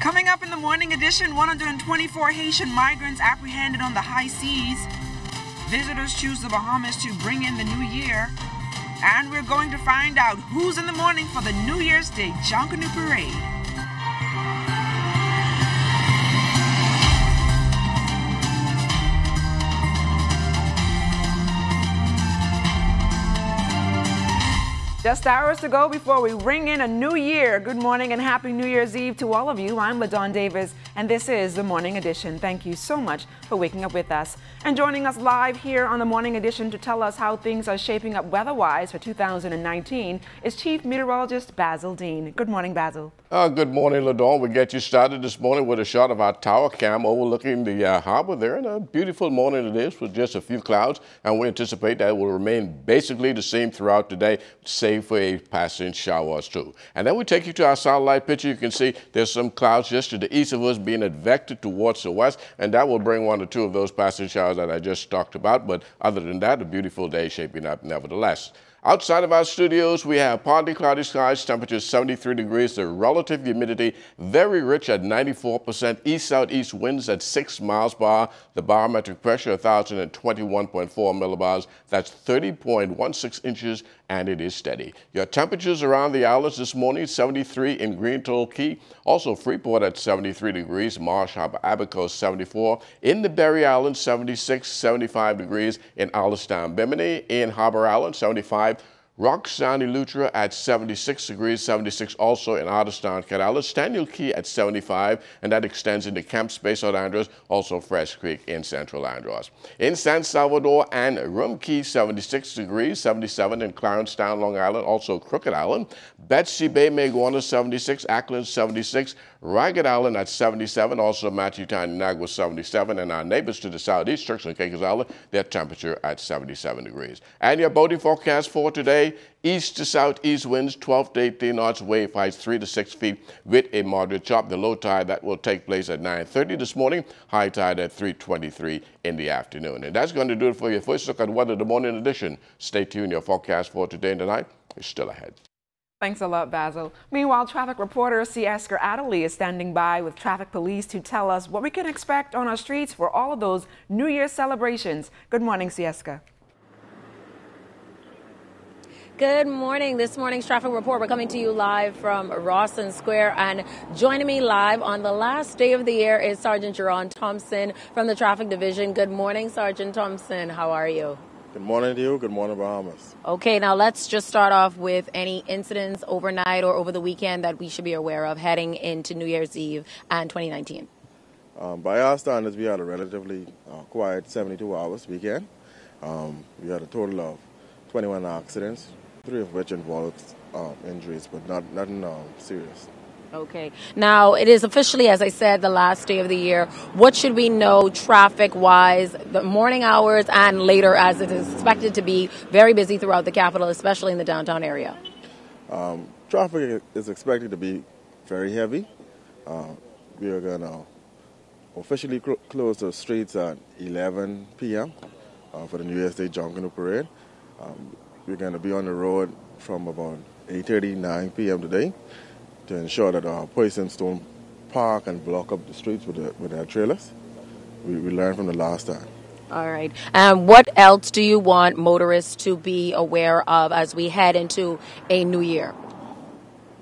Coming up in the morning edition, 124 Haitian migrants apprehended on the high seas. Visitors choose the Bahamas to bring in the new year. And we're going to find out who's in the morning for the New Year's Day Junkanoo Parade. Just hours to go before we ring in a new year. Good morning and happy New Year's Eve to all of you. I'm LaDawn Davis, and this is the Morning Edition. Thank you so much for waking up with us. And joining us live here on the Morning Edition to tell us how things are shaping up weather-wise for 2019 is Chief Meteorologist Basil Dean. Good morning, Basil. Good morning, LaDawn. We get you started this morning with a shot of our tower cam overlooking the harbor there. And a beautiful morning it is with just a few clouds. And we anticipate that it will remain basically the same throughout the day, save for a passing shower or two. And then we take you to our satellite picture. You can see there's some clouds just to the east of us being advected towards the west. And that will bring one or two of those passing showers that I just talked about. But other than that, a beautiful day shaping up nevertheless. Outside of our studios, we have partly cloudy skies, temperature 73 degrees, the relative humidity very rich at 94%, east-southeast winds at 6 miles per hour, the barometric pressure 1,021.4 millibars, that's 30.16 inches, and it is steady. Your temperatures around the islands this morning, 73 in Green Atoll Key, also Freeport at 73 degrees, Marsh Harbor, Abaco 74, in the Berry Islands 76, 75 degrees, in Alistown, Bimini, in Harbor Island 75, Rock Sound Eleuthera at 76 degrees, 76 also in Otterstown, Canales, Staniel Key at 75, and that extends into Camp Space, St. Andrews, also Fresh Creek in Central Andros. In San Salvador and Rum Key, 76 degrees, 77 in Clarencetown, Long Island, also Crooked Island, Betsy Bay, Maguana, 76, Ackland, 76, Ragged Island at 77, also Matthewtown and Nagua 77, and our neighbors to the southeast, Turks and Caicos Island, their temperature at 77 degrees. And your boating forecast for today, east to southeast winds 12 to 18 knots, wave heights 3 to 6 feet with a moderate chop. The low tide that will take place at 9:30 this morning, high tide at 3:23 in the afternoon. And that's going to do it for your first look at weather, the morning edition. Stay tuned. Your forecast for today and tonight is still ahead. Thanks a lot, Basil. Meanwhile, traffic reporter Sieska Adderley is standing by with traffic police to tell us what we can expect on our streets for all of those New Year's celebrations. Good morning, Sieska. Good morning. This morning's traffic report, we're coming to you live from Rawson Square, and joining me live on the last day of the year is Sergeant Jerron Thompson from the Traffic Division. Good morning, Sergeant Thompson. How are you? Good morning to you. Good morning, Bahamas. Okay, now let's just start off with any incidents overnight or over the weekend that we should be aware of heading into New Year's Eve and 2019. By our standards, we had a relatively quiet 72 hours weekend. We had a total of 21 accidents, 3 of which involved injuries, but nothing serious. Okay. Now, it is officially, as I said, the last day of the year. What should we know traffic-wise, the morning hours and later, as it is expected to be very busy throughout the capital, especially in the downtown area? Traffic is expected to be very heavy. We are going to officially close the streets at 11 p.m. For the New Year's Day Junkanoo Parade. We're going to be on the road from about 8:30, 9 p.m. today, to ensure that our persons don't park and block up the streets with their trailers. We learned from the last time. All right. And what else do you want motorists to be aware of as we head into a new year?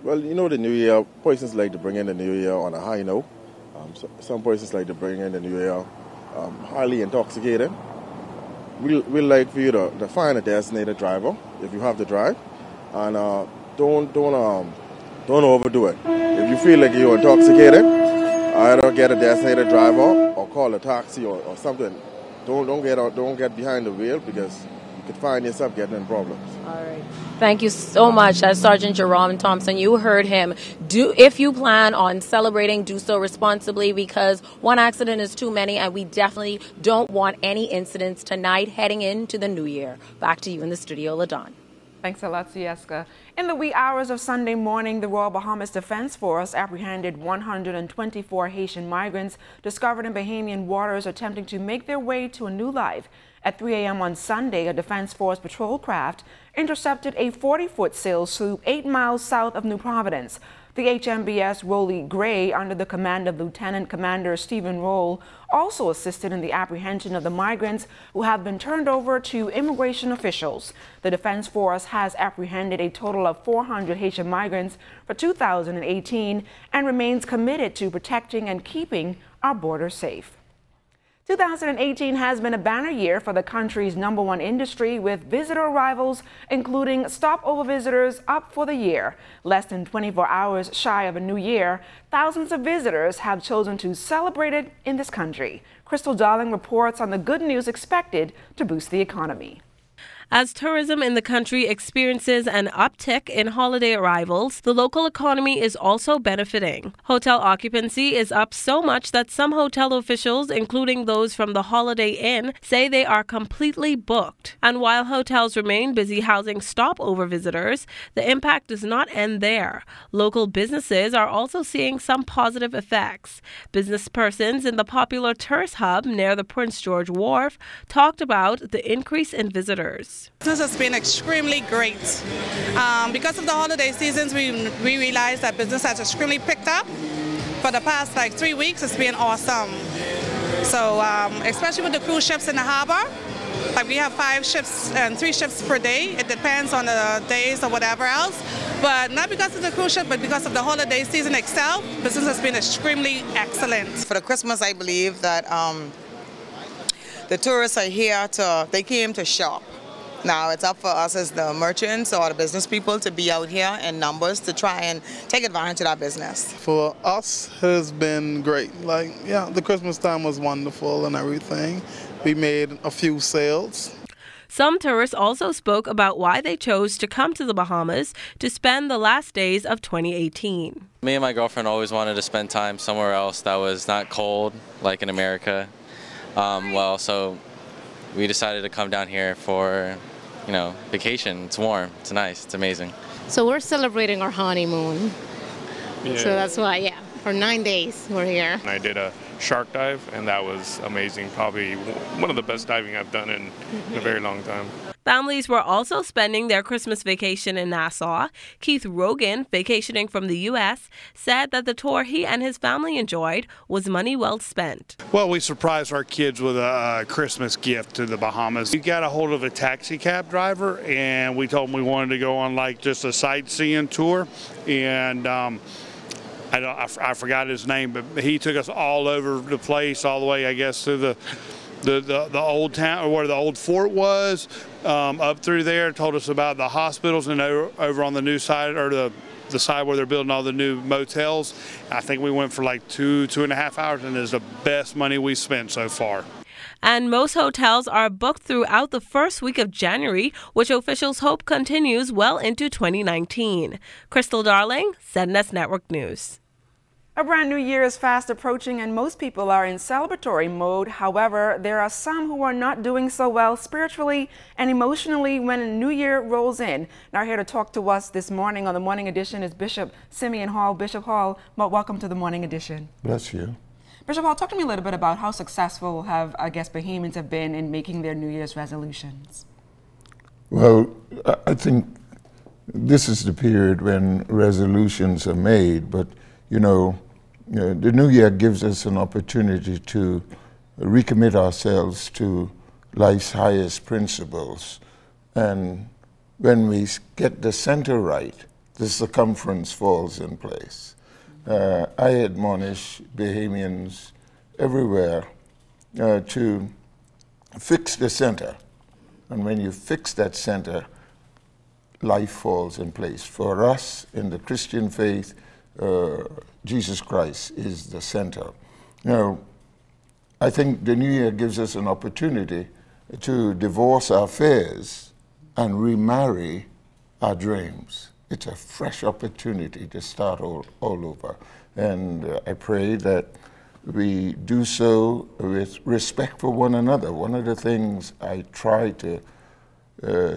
Well, you know, the new year, persons like to bring in the new year on a high note. Some persons like to bring in the new year highly intoxicated. We'd like for you to find a designated driver if you have to drive, and don't overdo it. If you feel like you're intoxicated, either get a designated driver or call a taxi or something. Don't get behind the wheel, because you could find yourself getting in problems. All right. Thank you so much. That's Sergeant Jerron Thompson. You heard him. If you plan on celebrating, do so responsibly, because one accident is too many, and we definitely don't want any incidents tonight heading into the new year. Back to you in the studio, LaDawn. Thanks a lot, Sieska. In the wee hours of Sunday morning, the Royal Bahamas Defense Force apprehended 124 Haitian migrants discovered in Bahamian waters attempting to make their way to a new life. At 3 a.m. on Sunday, a Defense Force patrol craft intercepted a 40-foot sail sloop 8 miles south of New Providence. The HMBS Rolly Gray, under the command of Lieutenant Commander Stephen Roll, also assisted in the apprehension of the migrants who have been turned over to immigration officials. The Defense Force has apprehended a total of 400 Haitian migrants for 2018 and remains committed to protecting and keeping our borders safe. 2018 has been a banner year for the country's #1 industry, with visitor arrivals, including stopover visitors, up for the year. Less than 24 hours shy of a new year, thousands of visitors have chosen to celebrate it in this country. Crystal Darling reports on the good news expected to boost the economy. As tourism in the country experiences an uptick in holiday arrivals, the local economy is also benefiting. Hotel occupancy is up so much that some hotel officials, including those from the Holiday Inn, say they are completely booked. And while hotels remain busy housing stopover visitors, the impact does not end there. Local businesses are also seeing some positive effects. Business persons in the popular tourist hub near the Prince George Wharf talked about the increase in visitors. Business has been extremely great. Because of the holiday seasons, we realized that business has extremely picked up. For the past 3 weeks, it's been awesome. So especially with the cruise ships in the harbor, we have 5 ships and 3 ships per day. It depends on the days or whatever else. But not because of the cruise ship, but because of the holiday season itself, business has been extremely excellent. For the Christmas, I believe that the tourists are here they came to shop. Now it's up for us as the merchants or the business people to be out here in numbers to try and take advantage of our business. For us, has been great. The Christmas time was wonderful and everything. We made a few sales. Some tourists also spoke about why they chose to come to the Bahamas to spend the last days of 2018. Me and my girlfriend always wanted to spend time somewhere else that was not cold, like in America. So we decided to come down here for, vacation. It's warm, it's nice, it's amazing. So we're celebrating our honeymoon. Yeah. So that's why, for 9 days we're here. I did a shark dive, and that was amazing. Probably one of the best diving I've done in a very long time. Families were also spending their Christmas vacation in Nassau. Keith Rogan, vacationing from the U.S., said that the tour he and his family enjoyed was money well spent. Well, we surprised our kids with a Christmas gift to the Bahamas. We got a hold of a taxi cab driver, and we told him we wanted to go on just a sightseeing tour. And I forgot his name, but he took us all over the place, all the way, I guess, to the old town, or where the old fort was, up through there. Told us about the hospitals, and over on the new side, or the side where they're building all the new motels. I think we went for 2.5 hours, and it's the best money we spent so far. And most hotels are booked throughout the first week of January, which officials hope continues well into 2019. Crystal Darling, ZNS Network News. A brand new year is fast approaching, and most people are in celebratory mode. However, there are some who are not doing so well spiritually and emotionally when a new year rolls in. Now, here to talk to us this morning on the Morning Edition is Bishop Simeon Hall. Bishop Hall, welcome to the Morning Edition. Bless you. Bishop Hall, talk to me a little bit about how successful Bahamians have been in making their New Year's resolutions. Well, I think this is the period when resolutions are made, but the new year gives us an opportunity to recommit ourselves to life's highest principles. And when we get the center right, the circumference falls in place. I admonish Bahamians everywhere to fix the center. And when you fix that center, life falls in place. For us in the Christian faith, Jesus Christ is the center. I think the new year gives us an opportunity to divorce our fears and remarry our dreams. It's a fresh opportunity to start all over. And I pray that we do so with respect for one another. One of the things I try to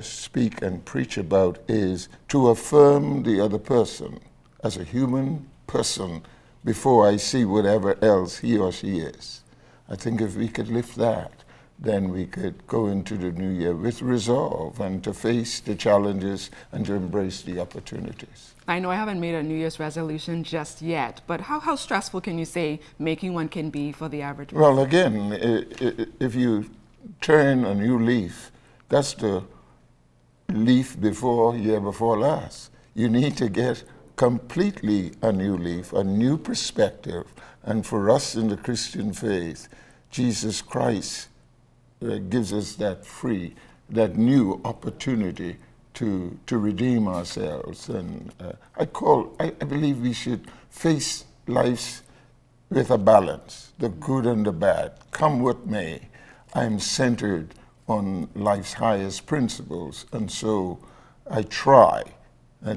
speak and preach about is to affirm the other person as a human person before I see whatever else he or she is. I think if we could lift that, then we could go into the new year with resolve and to face the challenges and to embrace the opportunities. I know I haven't made a New Year's resolution just yet, but how stressful can you say making one can be for the average person? Well, again, if you turn a new leaf, that's the leaf before year before last. You need to get completely a new leaf, a new perspective. And for us in the Christian faith, Jesus Christ gives us that new opportunity to redeem ourselves. And I believe we should face life with a balance, the good and the bad. Come what may, I'm centered on life's highest principles, and so I try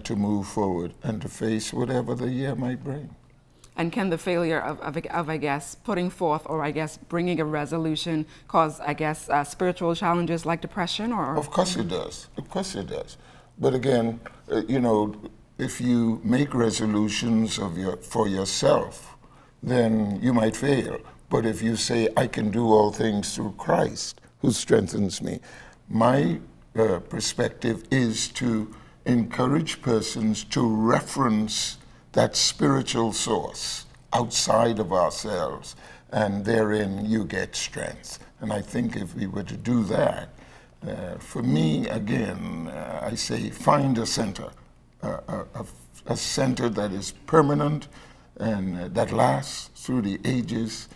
to move forward and to face whatever the year might bring. And can the failure of I guess, putting forth or I guess bringing a resolution cause, I guess, spiritual challenges like depression or? Of course it does. Of course it does. But again, you know, if you make resolutions for yourself, then you might fail. But if you say, I can do all things through Christ, who strengthens me, my perspective is to encourage persons to reference that spiritual source outside of ourselves, and therein you get strength. And I think if we were to do that, for me, again, I say find a center, a center that is permanent and that lasts through the ages.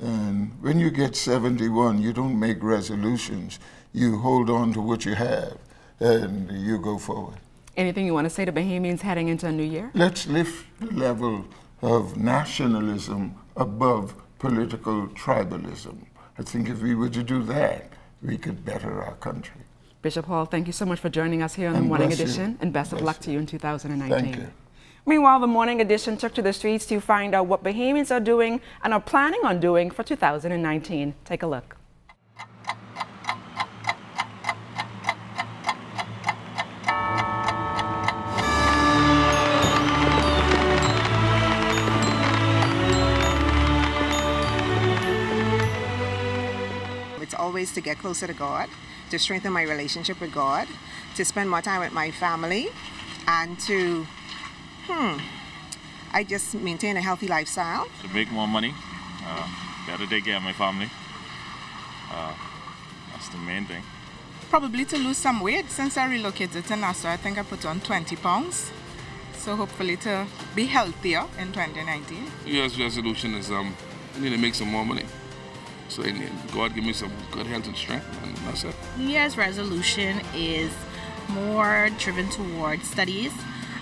And when you get 71, you don't make resolutions. You hold on to what you have and you go forward. Anything you want to say to Bahamians heading into a new year? Let's lift the level of nationalism above political tribalism. I think if we were to do that, we could better our country. Bishop Hall, thank you so much for joining us here on the Morning Edition, and best of luck to you in 2019. Thank you. Meanwhile, the Morning Edition took to the streets to find out what Bahamians are doing and are planning on doing for 2019. Take a look. It's always to get closer to God, to strengthen my relationship with God, to spend more time with my family, and to, I just maintain a healthy lifestyle. To make more money, better take care of my family. That's the main thing. Probably to lose some weight. Since I relocated to Nassau, I think I put on 20 pounds. So hopefully to be healthier in 2019. New Year's resolution is I need to make some more money. So God give me some good health and strength, and that's it. New Year's resolution is more driven towards studies.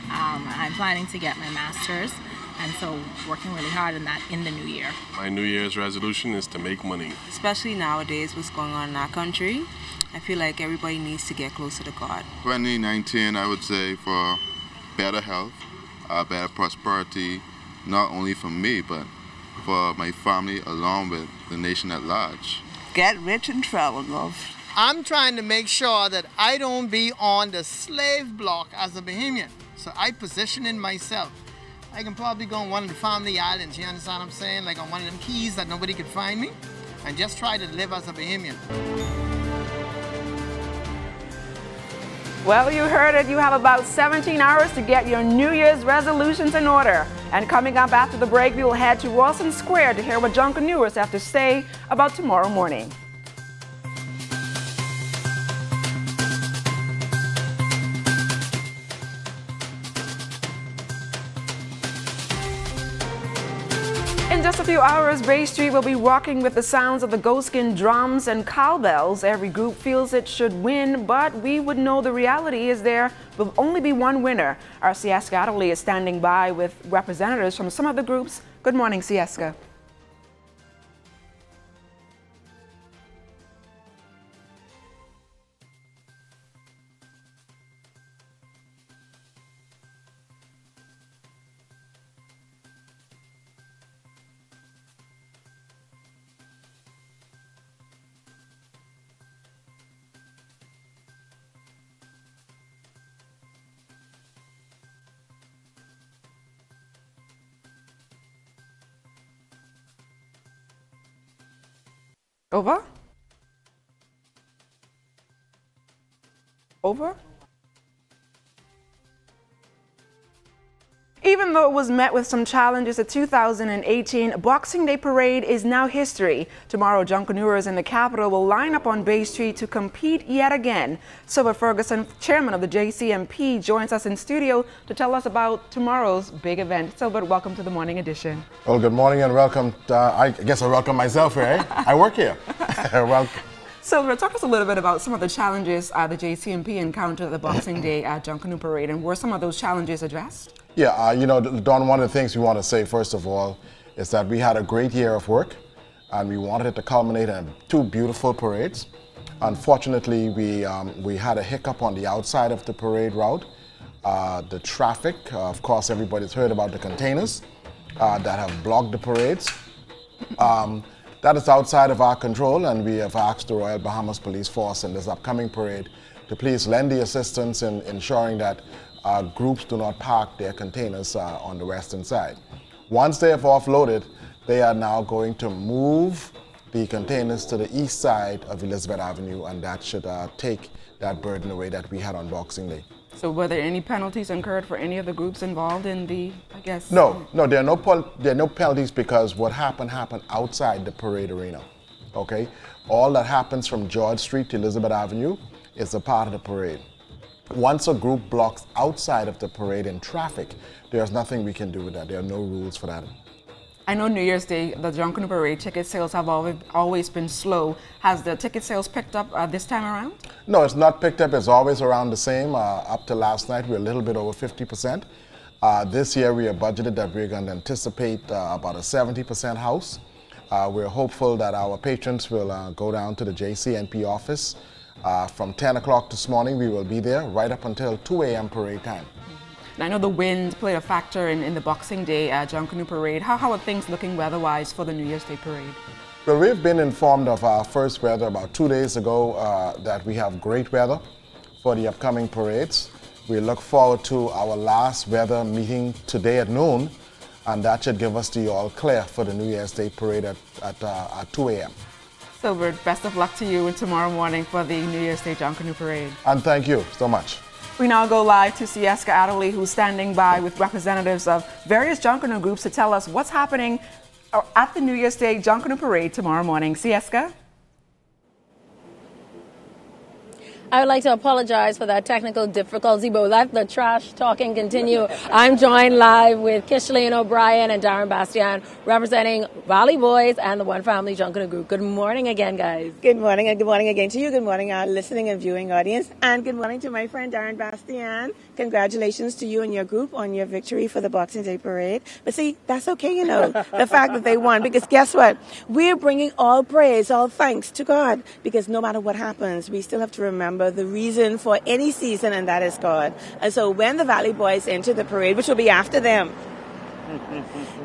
I'm planning to get my master's, and so working really hard on that in the new year. My New Year's resolution is to make money. Especially nowadays, what's going on in our country, I feel like everybody needs to get closer to God. 2019, I would say, for better health, better prosperity, not only for me, but for my family along with the nation at large. Get rich and travel, love. I'm trying to make sure that I don't be on the slave block as a Bahamian. So I position in myself. I can probably go on one of the family islands, you understand what I'm saying? Like on one of them keys that nobody could find me, and just try to live as a Bahamian. Well, you heard it. You have about 17 hours to get your New Year's resolutions in order. And coming up after the break, we will head to Rawson Square to hear what Junkanewers have to say about tomorrow morning. In just a few hours, Bay Street will be rocking with the sounds of the goatskin drums and cowbells. Every group feels it should win, but we would know the reality is there will only be one winner. Our Sieska Adderley is standing by with representatives from some of the groups. Good morning, Sieska. Over? over? Even though it was met with some challenges, the 2018 Boxing Day Parade is now history. Tomorrow, Junkanooers in the capital will line up on Bay Street to compete yet again. Silbert Ferguson, chairman of the JCMP, joins us in studio to tell us about tomorrow's big event. Silbert, welcome to the Morning Edition. Well, good morning and welcome. I guess I welcome myself here, eh? I work here. Welcome. Silbert, talk us a little bit about some of the challenges the JCMP encountered at the Boxing Day Junkanoo Parade, and were some of those challenges addressed? Yeah, you know, Don, one of the things we want to say, first of all, is that we had a great year of work, and we wanted it to culminate in 2 beautiful parades. Unfortunately, we had a hiccup on the outside of the parade route. The traffic, of course, everybody's heard about the containers that have blocked the parades. That is outside of our control, and we have asked the Royal Bahamas Police Force in this upcoming parade to please lend the assistance in ensuring that groups do not park their containers on the western side. Once they have offloaded, they are now going to move the containers to the east side of Elizabeth Avenue, and that should take that burden away that we had on Boxing Day. So were there any penalties incurred for any of the groups involved in the, I guess? No, there are no penalties, because what happened outside the parade arena, okay? All that happens from George Street to Elizabeth Avenue is a part of the parade. Once a group blocks outside of the parade in traffic, there's nothing we can do with that. There are no rules for that. I know New Year's Day, the Junkanoo Parade ticket sales have always been slow. Has the ticket sales picked up this time around? No, it's not picked up. It's always around the same. Up to last night, we're a little bit over 50%. This year, we are budgeted that we're going to anticipate about a 70% house. We're hopeful that our patrons will go down to the JCNP office. From 10 o'clock this morning, we will be there right up until 2 a.m. parade time. And I know the wind played a factor in the Boxing Day Junkanoo Parade. How are things looking weather-wise for the New Year's Day Parade? Well, we've been informed of our first weather about 2 days ago that we have great weather for the upcoming parades. We look forward to our last weather meeting today at noon, and that should give us the all clear for the New Year's Day Parade at 2 a.m. Silbert, best of luck to you and tomorrow morning for the New Year's Day Junkanoo Parade. And thank you so much. We now go live to Sieska Adderley, who's standing by with representatives of various Junkanoo groups to tell us what's happening at the New Year's Day Junkanoo Parade tomorrow morning. Sieska? I would like to apologize for that technical difficulty, but let the trash talking continue. I'm joined live with Kishlane O'Brien and Darren Bastian, representing Valley Boys and the One Family Junkanoo Group. Good morning again, guys. Good morning, and good morning again to you. Good morning, our listening and viewing audience. And good morning to my friend Darren Bastian. Congratulations to you and your group on your victory for the Boxing Day Parade. But see, that's okay, you know, the fact that they won. Because guess what? We're bringing all praise, all thanks to God. Because no matter what happens, we still have to remember the reason for any season, and that is God. And so when the Valley Boys enter the parade, which will be after them,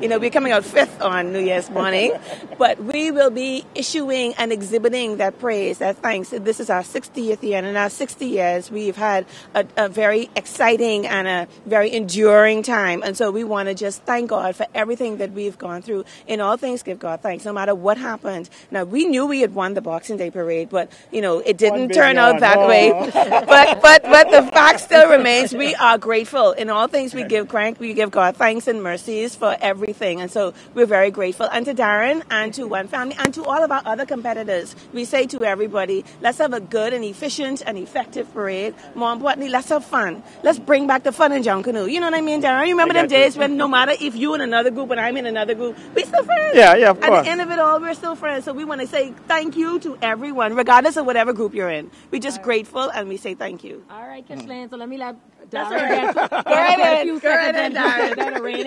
you know, we're coming out 5th on New Year's morning, but we will be issuing and exhibiting that praise, that thanks. This is our 60th year, and in our 60 years, we've had a very exciting and a very enduring time. And so we want to just thank God for everything that we've gone through. In all things, give God thanks, no matter what happened. Now, we knew we had won the Boxing Day Parade, but, you know, it didn't turn out that way. But the fact still remains, we are grateful. In all things, we give God thanks and mercies for everything. And so we're very grateful. And to Darren and to One Family and to all of our other competitors, we say to everybody, let's have a good and efficient and effective parade. More importantly, let's have fun. Let's bring back the fun in Junkanoo. You know what I mean, Darren? You remember them days when no matter if you in another group and I'm in another group, we still friends. Yeah, of course. At the end of it all, we're still friends. So we want to say thank you to everyone, regardless of whatever group you're in. We're just grateful and we say thank you. All right, Kishlane, so let me let That's Darren right. Go right in,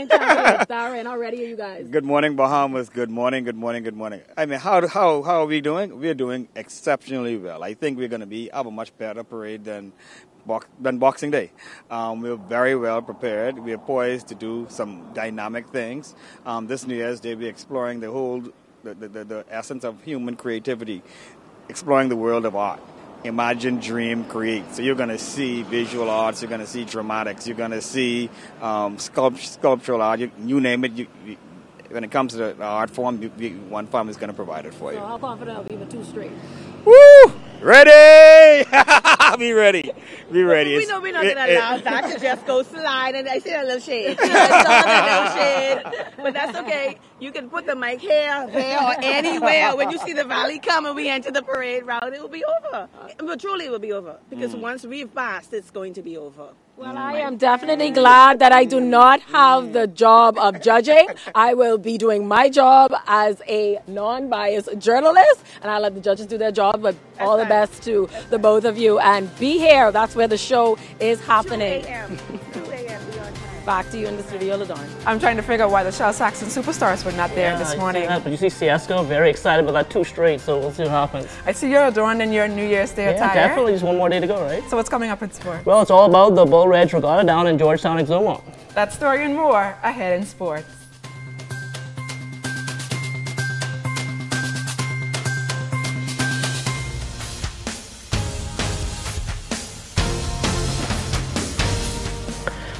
Darren. Darren, how ready are you guys? Good morning, Bahamas. Good morning. I mean, how are we doing? We're doing exceptionally well. I think we're going to have a much better parade than Boxing Day. We're very well prepared. We're poised to do some dynamic things. This New Year's Day, we're exploring the essence of human creativity, exploring the world of art. Imagine, dream, create. So you're going to see visual arts, you're going to see dramatics, you're going to see sculptural art, you name it. When it comes to the art form, One Farm is going to provide it for you. So how confident are we with 2 straight? Woo! Ready! Be ready. Be ready. We know we're not going to allow that to just go slide. And I see that little shade. That little shade. But that's okay. You can put the mic here, there, or anywhere. When you see the valley come and we enter the parade route, it will be over. But truly it will be over. Because once we've passed, it's going to be over. Well, I am definitely glad that I do not have the job of judging. I will be doing my job as a non-biased journalist, and I'll let the judges do their job, but all the best to the both of you. And be here. That's where the show is happening. 2 a.m. 2 a.m. Back to you in the studio, LaDawn. I'm trying to figure out why the Shell Saxon Superstars were not there this morning. But you see Siesco, very excited about that 2 straight, so we'll see what happens. I see you're adorned in your New Year's Day attire. Yeah, definitely. Just one more day to go, right? So what's coming up in sports? Well, it's all about the Bull Reg Regatta down in Georgetown, Exuma. That story and more ahead in sports.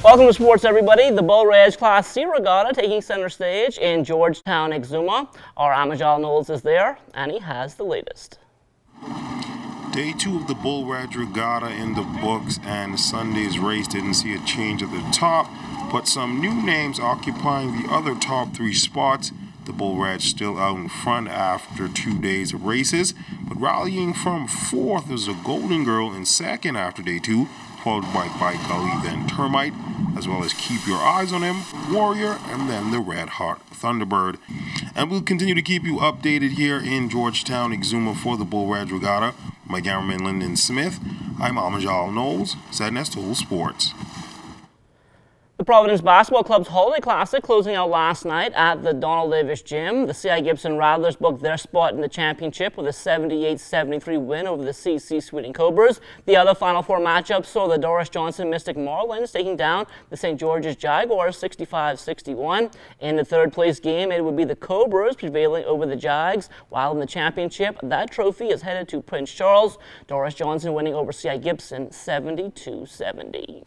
Welcome to sports, everybody. The Bull Reg Class C Regatta taking center stage in Georgetown, Exuma. Our Amajal Knowles is there, and he has the latest. Day 2 of the Bull Reg Regatta in the books, and Sunday's race didn't see a change at the top, but some new names occupying the other top 3 spots. The Bull Reg still out in front after 2 days of races, but rallying from 4th is a Golden Girl in 2nd after day 2, followed by Gully, then Termite, as well as Keep Your Eyes on Him, Warrior, and then the Red Hot Thunderbird. And we'll continue to keep you updated here in Georgetown, Exuma for the Bull Reg Regatta. My cameraman Lyndon Smith. I'm Amajal Knowles, ZNS Total Sports. The Providence Basketball Club's Holiday Classic closing out last night at the Donald Davis Gym. The C.I. Gibson Rattlers booked their spot in the championship with a 78-73 win over the C.C. Sweeting Cobras. The other Final Four matchups saw the Doris Johnson Mystic Marlins taking down the St. George's Jaguars 65-61. In the third place game, it would be the Cobras prevailing over the Jags, while in the championship, that trophy is headed to Prince Charles. Doris Johnson winning over C.I. Gibson 72-70.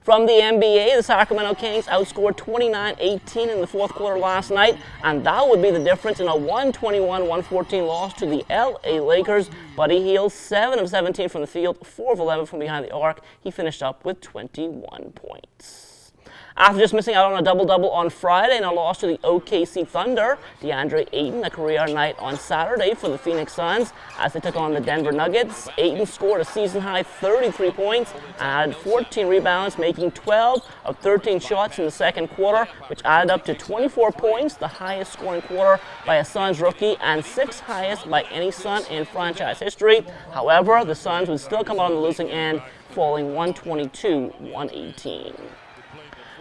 From the NBA, the Sacramento Kings outscored 29-18 in the fourth quarter last night, and that would be the difference in a 121-114 loss to the LA Lakers. Buddy Hield, 7 of 17 from the field, 4 of 11 from behind the arc. He finished up with 21 points. After just missing out on a double-double on Friday and a loss to the OKC Thunder, DeAndre Ayton a career night on Saturday for the Phoenix Suns as they took on the Denver Nuggets. Ayton scored a season-high 33 points and added 14 rebounds, making 12 of 13 shots in the second quarter, which added up to 24 points, the highest scoring quarter by a Suns rookie and 6th highest by any Sun in franchise history. However, the Suns would still come out on the losing end, falling 122-118.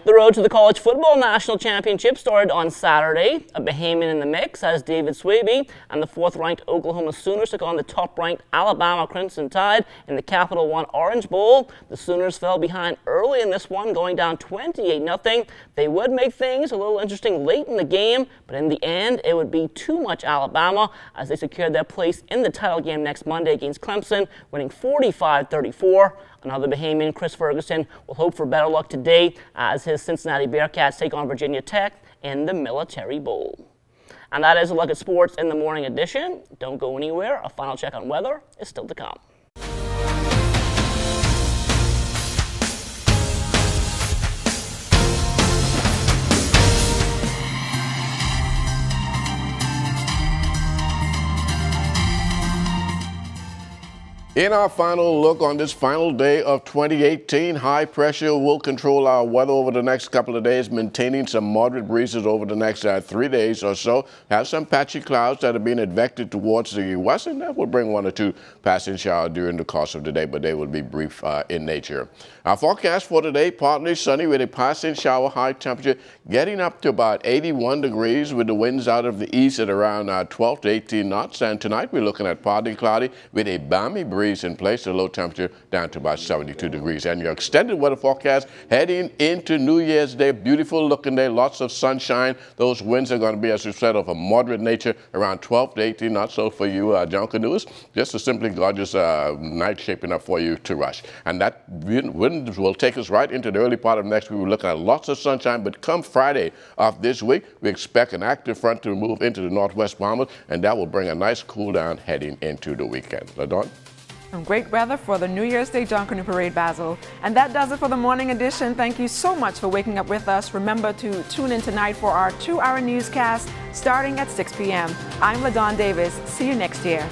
The road to the College Football National Championship started on Saturday. A Bahamian in the mix as David Swaby and the 4th-ranked Oklahoma Sooners took on the top-ranked Alabama Crimson Tide in the Capital One Orange Bowl. The Sooners fell behind early in this one, going down 28-0. They would make things a little interesting late in the game, but in the end, it would be too much Alabama as they secured their place in the title game next Monday against Clemson, winning 45-34. Another Bahamian, Chris Ferguson, will hope for better luck today as his Cincinnati Bearcats take on Virginia Tech in the Military Bowl. And that is a look at sports in the morning edition. Don't go anywhere. A final check on weather is still to come. In our final look on this final day of 2018, high pressure will control our weather over the next couple of days, maintaining some moderate breezes over the next 3 days or so. Have some patchy clouds that are being advected towards the west, and that will bring 1 or 2 passing showers during the course of the day, but they will be brief in nature. Our forecast for today, partly sunny with a passing shower, high temperature getting up to about 81 degrees with the winds out of the east at around 12 to 18 knots. And tonight we're looking at partly cloudy with a balmy breeze in place, the low temperature down to about 72 degrees. And your extended weather forecast heading into New Year's Day, beautiful looking day, lots of sunshine. Those winds are going to be, as we said, of a moderate nature, around 12 to 18 knots. So for you, John Canoes, just a simply gorgeous night shaping up for you to rush. And that wind will take us right into the early part of next week. We're looking at lots of sunshine, but come Friday of this week, we expect an active front to move into the northwest Bahamas, and that will bring a nice cool down heading into the weekend. LaDawn? Some great weather for the New Year's Day John Canoe Parade, Basil. And that does it for the morning edition. Thank you so much for waking up with us. Remember to tune in tonight for our 2-hour newscast starting at 6 p.m. I'm LaDawn Davis. See you next year.